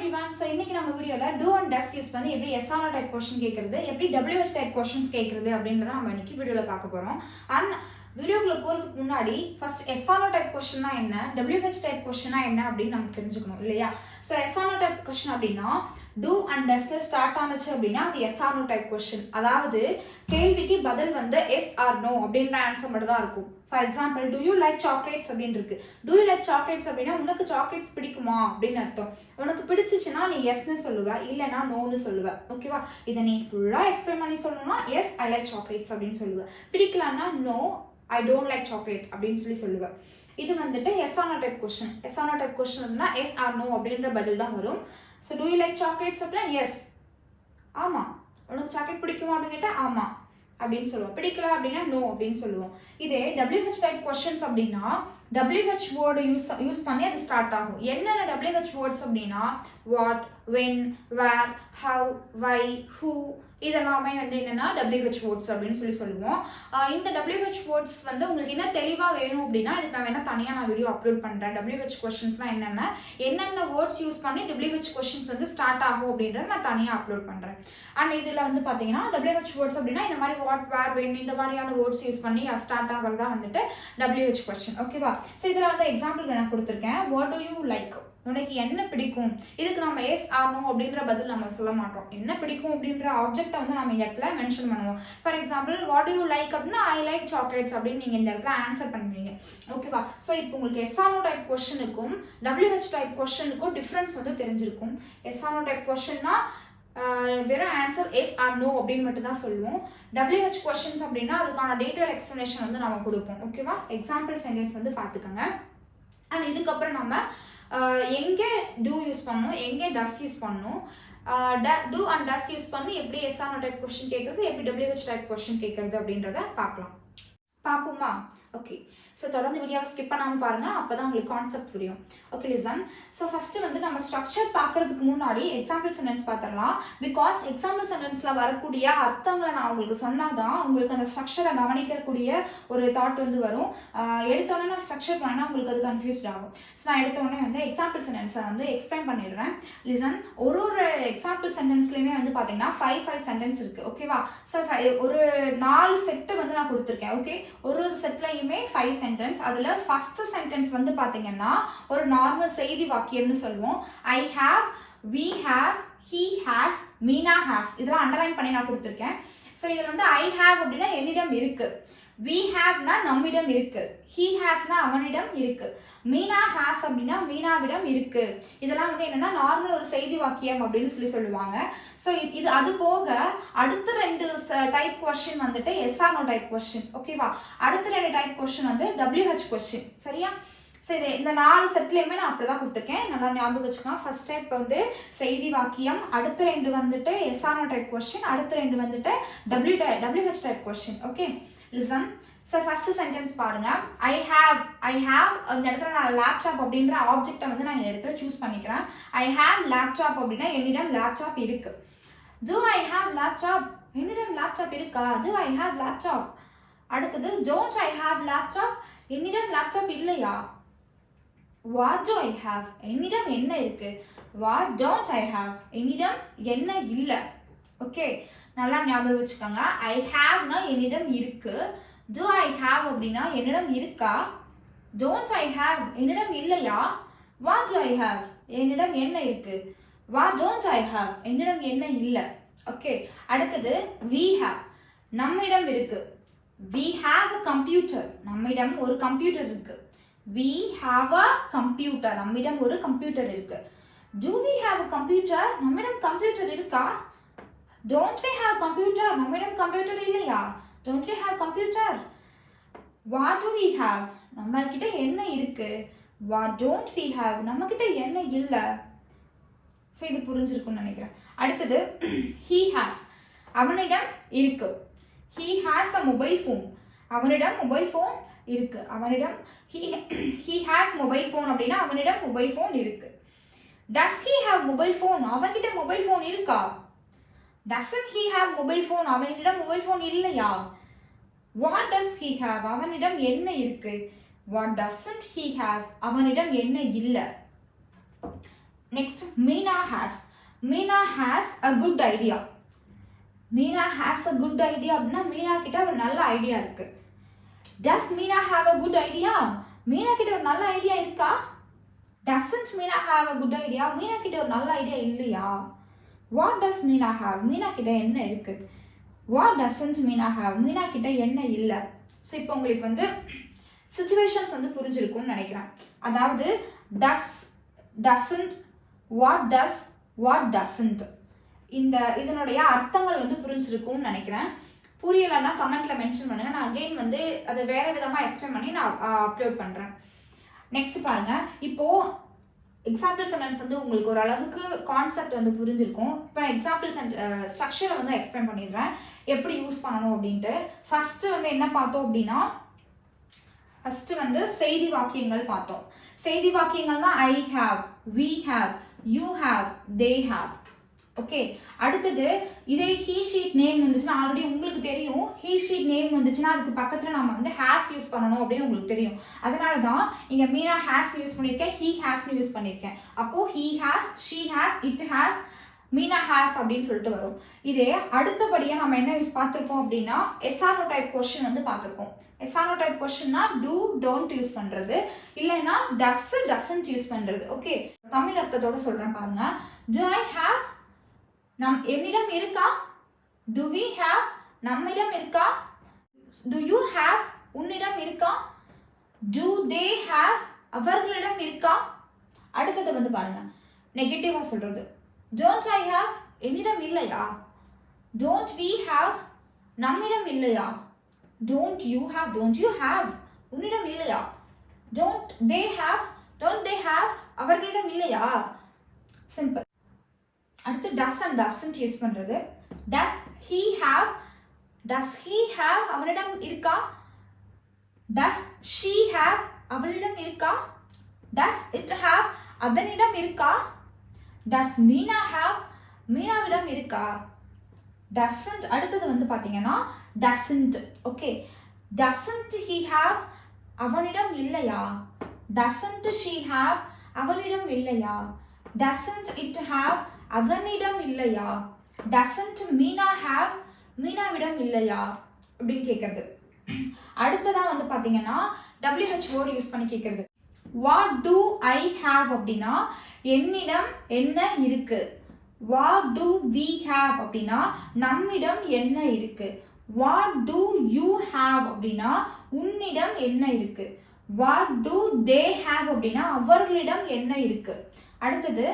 everyone. So இன்னைக்கு நம்ம வீடியோல do and does யூஸ் பண்ணி எப்படி yes or no type question கேக்குறது, எப்படி WH டைப் क्वेश्चंस கேக்குறது அப்படின்றத நம்ம இன்னைக்கு வீடியோல பார்க்க போறோம். and வீடியோக்குள்ள போறதுக்கு முன்னாடி first yes or no type क्वेश्चनனா என்ன, WH டைப் क्वेश्चनனா என்ன அப்படி நம்ம தெரிஞ்சுக்கணும் இல்லையா? So yes or no type question அப்படினா do and does ல ஸ்டார்ட் ஆனச்சு அப்படினா அது yes or no டைப் क्वेश्चन. அதாவது கேள்விக்கு பதில் வந்து yes or no அப்படின்ற ஆன்சர் மட்டும் தான் இருக்கும். For example do you like chocolates அப்படின்னு இருக்கு. do you like chocolates அப்படின்னா உனக்கு சாக்லேட்ஸ் பிடிக்குமா அப்படின்னு அர்த்தம். உனக்கு பிடிச்சிச்சுன்னா நீ எஸ்ன்னு சொல்லுவ, இல்லைனா நோன்னு சொல்லுவ. ஓகேவா? இதை நீ ஃபுல்லா எக்ஸ்பிளைன் பண்ணி சொல்லணும்னா எஸ் ஐ லைக் சாக்லேட்ஸ் அப்படின்னு சொல்லுவ. பிடிக்கலன்னா no I don't like chocolate அப்படின்னு சொல்லுவ. இது வந்துட்டு yes or no type question. Yes or no type கொஸ்டின்னா எஸ் ஆர் நோ அப்படின்ற பதில் தான் வரும். So do you like chocolates அப்படின்னா எஸ், ஆமா. உனக்கு சாக்லேட் பிடிக்குமா அப்படின்னு கேட்டால் ஆமா அப்படின்னு சொல்லுவோம். பிடிக்கல அப்படின்னா நோ அப்படின்னு சொல்லுவோம். இதே WH டைப் கொஸ்டின்ஸ் அப்படின்னா WH வேர்டு யூஸ் பண்ணி அது ஸ்டார்ட் ஆகும். என்னென்ன WH வேர்ட்ஸ் அப்படின்னா what, when, where, how, why, who, இதெல்லாமே வந்து என்னன்னா WH வேர்ட்ஸ் அப்படின்னு சொல்லுவோம். இந்த WH வேர்ட்ஸ் வந்து உங்களுக்கு என்ன தெளிவாக வேணும் அப்படின்னா இதுக்கு நான் வேணா தனியாக நான் வீடியோ அப்லோட் பண்ணுறேன். WH கொஸ்டின்ஸ்லாம் என்னென்ன வேர்ட்ஸ் யூஸ் பண்ணி WH கொஸ்டின்ஸ் வந்து ஸ்டார்ட் ஆகும் அப்படின்றத நான் தனியாக அப்லோட் பண்ணுறேன். அண்ட் இதில் வந்து பார்த்தீங்கன்னா WH வேர்ட்ஸ் அப்படின்னா இந்த மாதிரி வாட், வேர், வென் இந்த மாதிரியான வேர்ட்ஸ் யூஸ் பண்ணி ஸ்டார்ட் ஆகிறதா வந்துட்டு WH கொஸ்டின். ஓகேவா? ஸோ இதில் வந்து எக்ஸாம்பிள் நான் கொடுத்துருக்கேன். வாட் டு யூ லைக், உனக்கு என்ன பிடிக்கும். இதுக்கு நம்ம எஸ் ஆர் நோ அப்படின்ற பதில் நம்ம சொல்ல மாட்டோம். என்ன பிடிக்கும் அப்படின்ற ஆப்ஜெக்டை வந்து நம்ம இந்த இடத்துல மென்ஷன் பண்ணுவோம். For example what to you like அப்படின்னா ஐ லைக் சாக்லேட்ஸ் அப்படின்னு நீங்கள் இந்த இடத்துல ஆன்சர் பண்ணுவீங்க. ஓகேவா? ஸோ இப்போ உங்களுக்கு எஸ் ஆர் நோ டைப் கொஸ்டினுக்கும் WH டைப் கொஸ்டினுக்கும் டிஃப்ரென்ஸ் வந்து தெரிஞ்சிருக்கும். எஸ் ஆர் நோ டைப் கொஸ்டின்னா வெறும் ஆன்சர் எஸ் ஆர் நோ அப்படின்னு மட்டும் தான் சொல்லுவோம். WH கொஸ்டின்ஸ் அப்படின்னா அதுக்கான டீட்டெயில் எக்ஸ்பிளனேஷன் வந்து நம்ம கொடுப்போம். ஓகேவா? எக்ஸாம்பிள் சென்டென்ஸ் வந்து பார்த்துக்கோங்க. அண்ட் இதுக்கப்புறம் நம்ம எங்கே டூ யூஸ் பண்ணணும், எங்கே டஸ் யூஸ் பண்ணணும், டூ அண்ட் டஸ் யூஸ் பண்ணி எப்படி yes or no type question கேட்குறது, எப்படி WH டைப் கொஸ்டின் கேட்குறது அப்படின்றத பார்ப்போமா? ஓகே. ஸோ தொடர்ந்து வீடியோவை ஸ்கிப் பண்ணாமல் பாருங்கள், அப்போ தான் உங்களுக்கு கான்செப்ட் புரியும். Okay listen. ஸோ ஃபஸ்ட்டு வந்து நம்ம ஸ்ட்ரக்சர் பார்க்குறதுக்கு முன்னாடி எக்ஸாம்பிள் சென்டென்ஸ் பார்த்துடலாம். பிகாஸ் எக்ஸாம்பிள் சென்டென்ஸில் வரக்கூடிய அர்த்தங்களை நான் உங்களுக்கு சொன்னால் தான் உங்களுக்கு அந்த ஸ்ட்ரக்சரை கவனிக்கக்கூடிய ஒரு தாட் வந்து வரும். எடுத்தோடனே நான் ஸ்ட்ரக்சர் பண்ணால் உங்களுக்கு அது கன்ஃபியூஸ்ட் ஆகும். ஸோ நான் எடுத்தோடனே வந்து எக்ஸாம்பிள் சென்டென்ஸை வந்து எக்ஸ்பிளைன் பண்ணிடுறேன். லிசன். ஒரு எக்ஸாம்பிள் சென்டென்ஸ்லையுமே வந்து பார்த்தீங்கன்னா 5 சென்டென்ஸ் இருக்குது. ஓகேவா? ஸோ ஒரு 4 செட்டு வந்து நான் கொடுத்துருக்கேன். ஓகே. ஒரு செட்லையுமே 5 சென்டென்ஸ். அதுல ஃபர்ஸ்ட் சென்டென்ஸ் வந்து பாத்தீங்கன்னா ஒரு நார்மல் செய்தி வாக்கியம்னு சொல்லுவோம். I have, we have, he has, Meena has இதெல்லாம் அண்டர்லைன் பண்ணி நான் கொடுத்துருக்கேன். ஸோ இதில் வந்து ஐ ஹேவ் அப்படின்னா என்னிடம் இருக்கு, we haveனா நம்மிடம் இருக்கு, he hasனா அவனிடம் இருக்கு, மீனா has அப்படின்னா மீனாவிடம் இருக்கு. இதெல்லாம் வந்து என்னன்னா நார்மல் ஒரு செய்தி வாக்கியம் அப்படின்னு சொல்லுவாங்க. ஸோ இது அது போக அடுத்த 2 டைப் கொஸ்டின் வந்துட்டு yes or no type question. ஓகேவா? அடுத்த 2 டைப் கொஸ்டின் வந்து WH கொஸ்டின். சரியா? ஸோ இது இந்த 4 செட்லையுமே நான் அப்படி தான் கொடுத்துருக்கேன். நல்லா ஞாபகம் வச்சுக்கோங்க. ஃபர்ஸ்ட் டைப் வந்து செய்தி வாக்கியம், அடுத்த 2 வந்துட்டு yes or no type question, அடுத்த 2 வந்துட்டு WH type question. Okay listen. So first sentence பாருங்க. ஐ ஹேவ் அந்த இடத்துல நான் லேப்டாப் அப்படின்ற ஆப்ஜெக்டை வந்து நான் இந்த இடத்துல சூஸ் பண்ணிக்கிறேன். ஐ ஹேவ் லேப்டாப் அப்படின்னா என்னிடம் லேப்டாப் இருக்கு. do I have laptop, என்னிடம் லேப்டாப் இருக்கா? do I have laptop. அடுத்தது don't I have laptop, என்னிடம் லேப்டாப் இல்லையா? what do I have, என்னிடம் என்ன இருக்கு? what don't I have, என்னிடம் என்ன இல்லை. ஓகே, நல்லா ஞாபகம் வச்சுக்கோங்க. ஐ ஹேவ்னா என்னிடம் இருக்கு, do I have அப்படின்னா என்னிடம் இருக்கா, don't I have என்னிடம் இல்லையா, what do I have என்னிடம் என்ன இருக்கு, what don't I have என்னிடம் என்ன இல்லை. ஓகே, அடுத்தது we have நம்மிடம் இருக்கு, we have a computer நம்மிடம் ஒரு கம்ப்யூட்டர் இருக்கு, we have a computer நம்மிடம் ஒரு கம்ப்யூட்டர் இருக்கு. do we have a computer நம்மிடம் கம்ப்யூட்டர் இருக்கா, don't we have computer நம்மிடம் கம்ப்யூட்டர் இல்லையா, don't we have computer. what do we have நம்ம கிட்ட என்ன இருக்கு, what don't we have நம்ம கிட்ட என்ன இல்லை. ஸோ இது புரிஞ்சிருக்கும்னு நினைக்கிறேன். அடுத்தது he has அவனிடம் இருக்கு, he has a mobile phone அவனிடம் மொபைல் ஃபோன் இருக்கு, அவனிடம் he has mobile phone அப்படின்னா அவனிடம் மொபைல் ஃபோன் இருக்கு. does he have mobile phone அவன்கிட்ட மொபைல் ஃபோன் இருக்கா, doesn't he have mobile phone அவனிடம் மொபைல் ஃபோன் இல்லையா. what does he have அவனிடம் என்ன இருக்கு, what doesn't he have அவனிடம் என்ன இல்லை. Next Meena has a good idea. Meena has a good idea அப்படின்னா மீனா கிட்ட ஒரு நல்ல ஐடியா இருக்கு. Does Meena have a good idea? Meena கிட்ட ஒரு நல்ல ஐடியா இருக்கா? Doesn't Meena have a good idea? Meena கிட்ட ஒரு நல்ல ஐடியா இல்லையா? What does Meena have? Meena கிட்ட என்ன இருக்கு? What doesn't Meena have? Meena கிட்ட என்ன இல்லை? ஸோ இப்போ உங்களுக்கு வந்து சிச்சுவேஷன்ஸ் வந்து புரிஞ்சிருக்கும்னு நினைக்கிறேன். அதாவது does, doesn't, what does, what doesn't, இதனுடைய அர்த்தங்கள் வந்து புரிஞ்சிருக்கும்னு நினைக்கிறேன். புரியலைன்னா கமெண்ட்ல மென்ஷன் பண்ணுங்க. நான் அகெயின் வந்து அதை வேற விதமாக எக்ஸ்பிளைன் பண்ணி நான் அப்லோட் பண்ணுறேன். நெக்ஸ்ட் பாருங்க, இப்போ எக்ஸாம்பிள் சென்டென்ஸ் வந்து உங்களுக்கு ஓரளவுக்கு கான்செப்ட் வந்து புரிஞ்சிருக்கும். இப்போ நான் எக்ஸாம்பிள் ஸ்ட்ரக்சரை வந்து எக்ஸ்பிளைன் பண்ணிடுறேன் எப்படி யூஸ் பண்ணணும் அப்படின்ட்டு. ஃபர்ஸ்ட் வந்து என்ன பார்த்தோம் அப்படின்னா, ஃபர்ஸ்ட் வந்து செய்தி வாக்கியங்கள் பார்த்தோம். செய்தி வாக்கியங்கள்னா I have, we have, you have, they have. Okay, அடுத்தது இதே ஹீ ஷீட் நேம் வந்துச்சுன்னா ஆல்ரெடி உங்களுக்கு தெரியும். ஹீ ஷீட் நேம் வந்துச்சுன்னா அதுக்கு பக்கத்தில் நம்ம வந்து ஹேஸ் யூஸ் பண்ணணும் அப்படின்னு உங்களுக்கு தெரியும். அதனால தான் இங்கே மீனா ஹேஸ் யூஸ் பண்ணியிருக்கேன், ஹீ ஹேஸ்னு யூஸ் பண்ணியிருக்கேன். அப்போ he has, she has, it has, Meena has அப்படின்னு சொல்லிட்டு வரும். இதே அடுத்தபடியாக நம்ம என்ன யூஸ் பார்த்துருக்கோம் அப்படின்னா எஸ்ஆர்ஓ டைப் கொஸ்டின் வந்து பார்த்துருக்கோம். எஸ்ஆர்ஓ டைப் கொஸ்டின்னா டூ டோன்ட் யூஸ் பண்ணுறது, இல்லைன்னா டஸ் டசன்ட் யூஸ் பண்ணுறது. ஓகே, தமிழ் அர்த்தத்தோட சொல்கிறேன் பாருங்க. டு ஐ ஹேவ், என்னிடம் இருக்கா? டு வி ஹேவ், நம்மிடம் இருக்கா? டு யூ ஹேவ், உன்னிடம் இருக்கா? டு தே ஹேவ், அவர்களிடம் இருக்கா? அடுத்தது வந்து பாருங்க, நெகட்டிவா சொல்றது. டோன்ட் ஐ ஹேவ், என்னிடம் இல்லையா? டோன்ட் வி ஹேவ், நம்மிடம் இல்லையா? Don't you have, don't you have, உன்னிடம் இல்லையா? Don't they have, don't they have, அவர்களிடம் இல்லையா? சிம்பிள். அடுத்து டஸ் அண்ட் டசன்ட் யூஸ் பண்றது. Does he have, does he have, அவனிடம் இருக்கா? டஸ் ஷீ ஹேவ், அவளிடம் இருக்கா? டஸ் இட் ஹேவ், அதனிடம் இருக்கா? டஸ் மீனா ஹேவ், மீனாவிடம் இருக்கா? டசன்ட் அடுத்தது வந்து பாத்தீங்கன்னா doesn't. Okay, doesn't he have, அவனிடம் இல்லையா? டசன்ட் ஷீ ஹேவ், அவளிடம் இல்லையா? டசன்ட் இட் ஹேவ், அதனிடம் இல்லையா? டசன்ட் மீனா ஹேவ், மீனாவிடம் இல்லையா அப்படின்னு கேட்கறது. அடுத்ததான் வந்து பாத்தீங்கன்னா WH வேர்டு யூஸ் பண்ணி கேட்கறது. வாட் டு ஐ ஹேவ் அப்படின்னா என்னிடம் என்ன இருக்கு. வாட் டு வி ஹேவ் அப்படின்னா நம்மிடம் என்ன இருக்கு. வாட் டு யூ ஹேவ் அப்படின்னா உன்னிடம் என்ன இருக்கு. வாட் டு தே ஹேவ் அப்படின்னா அவர்களிடம் என்ன இருக்கு. அடுத்தது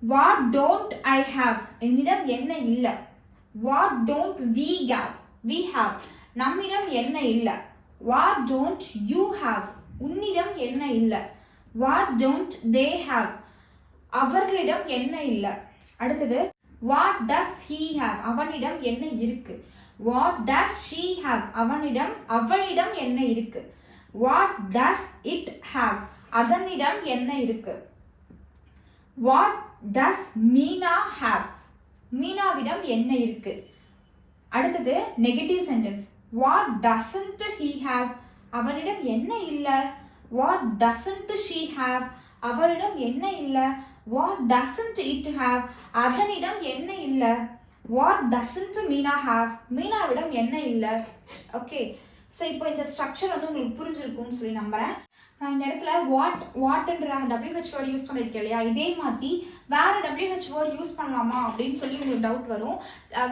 வாட் டோன்ட் ஐ ஹேவ், என்னிடம் என்ன இல்லை. வாட் டோன்ட் வி ஹேவ், நம்மிடம் என்ன இல்லை. வாட் டோன்ட் யூ ஹேவ், உன்னிடம் என்ன இல்லை. வாட் டோன்ட் தே ஹேவ், அவர்களிடம் என்ன இல்லை. அடுத்தது வாட் டஸ் ஹீ ஹேவ், அவனிடம் என்ன இருக்கு. வாட் டஸ் ஷீ ஹேவ், அவளிடம் என்ன இருக்கு. வாட் டஸ் இட் ஹேவ், அதனிடம் என்ன இருக்கு. வாட் டஸ் மீனா ஹேவ், மீனாவிடம் என்ன இருக்கு. அடுத்தது negative sentence. What doesn't he have, அவனிடம் என்ன இல்லை. வாட் டசன்ட் ஷீ ஹேவ், அவளிடம் என்ன இல்லை. வாட் டசன்ட் இட் ஹேவ், அதனிடம் என்ன இல்லை. வாட் டசன்ட் மீனா ஹேவ், மீனாவிடம் என்ன இல்லை. ஓகே, ஸோ இப்போ இந்த ஸ்ட்ரக்சர் வந்து உங்களுக்கு புரிஞ்சிருக்கும்னு சொல்லி நம்புறேன். நான் இந்த இடத்துல வாட்ன்ற WH வேர்டு யூஸ் பண்ணியிருக்கேன் இல்லையா, இதே மாதிரி வேற WH வேர்டு யூஸ் பண்ணலாமா அப்படின்னு சொல்லி உங்களுக்கு டவுட் வரும்.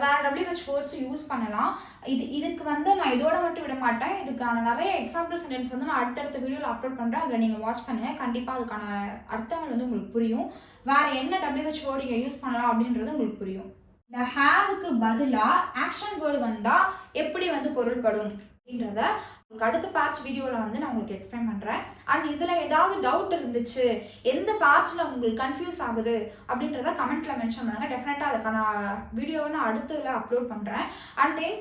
வேற WH வேர்ட்ஸ் யூஸ் பண்ணலாம். இதுக்கு வந்து நான் இதோட மட்டும் விட மாட்டேன். இதுக்கான நிறைய எக்ஸாம்பிள் சென்டென்ஸ் வந்து நான் அடுத்தடுத்த வீடியோவில் அப்லோட் பண்ணுறேன். அதில் நீங்கள் வாட்ச் பண்ணுங்க. கண்டிப்பாக அதுக்கான அர்த்தங்கள் வந்து உங்களுக்கு புரியும். வேற என்ன WH வேர்டு நீங்கள் யூஸ் பண்ணலாம் அப்படின்றது உங்களுக்கு புரியும். இந்த ஹேவுக்கு பதிலாக ஆக்ஷன் வேர்டு வந்தால் எப்படி வந்து பொருள்படும் அப்படின்றத உங்களுக்கு அடுத்த பார்ட் வீடியோவில் வந்து நான் உங்களுக்கு எக்ஸ்பிளைன் பண்ணுறேன். அண்ட் இதில் ஏதாவது டவுட் இருந்துச்சு, எந்த பார்ட்டில் உங்களுக்கு கன்ஃபியூஸ் ஆகுது அப்படின்றத கமெண்ட்டில் மென்ஷன் பண்ணுங்கள். டெஃபினட்டாக அதுக்கான வீடியோவை நான் அடுத்ததில் அப்லோட் பண்ணுறேன். அண்ட் தென்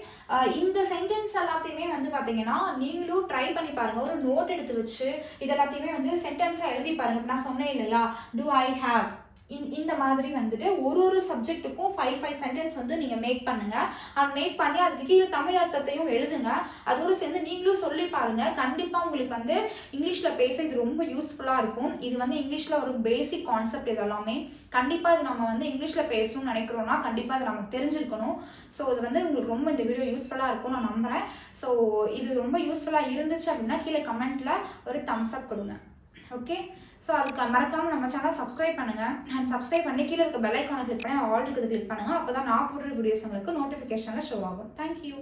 இந்த சென்டென்ஸ் எல்லாத்தையுமே வந்து பார்த்தீங்கன்னா நீங்களும் ட்ரை பண்ணி பாருங்கள். ஒரு நோட் எடுத்து வச்சு இது எல்லாத்தையுமே வந்து சென்டென்ஸாக எழுதி பாருங்கள். நான் சொன்னேன் இல்லையா, டு ஐ ஹேவ், இந்த மாதிரி வந்துட்டு ஒரு சப்ஜெக்ட்டுக்கும் 5 சென்டென்ஸ் வந்து நீங்கள் மேக் பண்ணுங்க. மேக் பண்ணி அதுக்கு கீழே தமிழ் அர்த்தத்தையும் எழுதுங்க. அதோடு சேர்ந்து நீங்களும் சொல்லி பாருங்க. கண்டிப்பாக உங்களுக்கு வந்து இங்கிலீஷில் பேச இது ரொம்ப யூஸ்ஃபுல்லாக இருக்கும். இது வந்து இங்கிலீஷில் ஒரு பேசிக் கான்செப்ட். இதெல்லாமே கண்டிப்பாக இது நம்ம வந்து இங்கிலீஷில் பேசணும்னு நினைக்கிறோம்னா கண்டிப்பாக இது நமக்கு தெரிஞ்சிருக்கணும். ஸோ இது வந்து உங்களுக்கு ரொம்ப இந்த வீடியோ யூஸ்ஃபுல்லாக இருக்கும் நான் நம்புகிறேன். ஸோ இது ரொம்ப யூஸ்ஃபுல்லாக இருந்துச்சு அப்படின்னா கீழே கமெண்ட்டில் ஒரு தம்ஸ் அப் கொடுங்க. ஓகே, ஸோ அதுக்கு மறக்காமல் நம்ம சேனல் சப்ஸ்கிரைப் பண்ணுங்கள். அண்ட் சப்ஸ்கிரைப் பண்ணி கீழே இருக்க பெல் ஐக்கானை கிளிக் பண்ணி ஆல் இருக்குது கிளிக் பண்ணுங்கள். அப்போ தான் நான் போடுற வீடியோஸ் உங்களுக்கு நோட்டிஃபிகேஷனில் ஷோ ஆகும். தேங்க்யூ.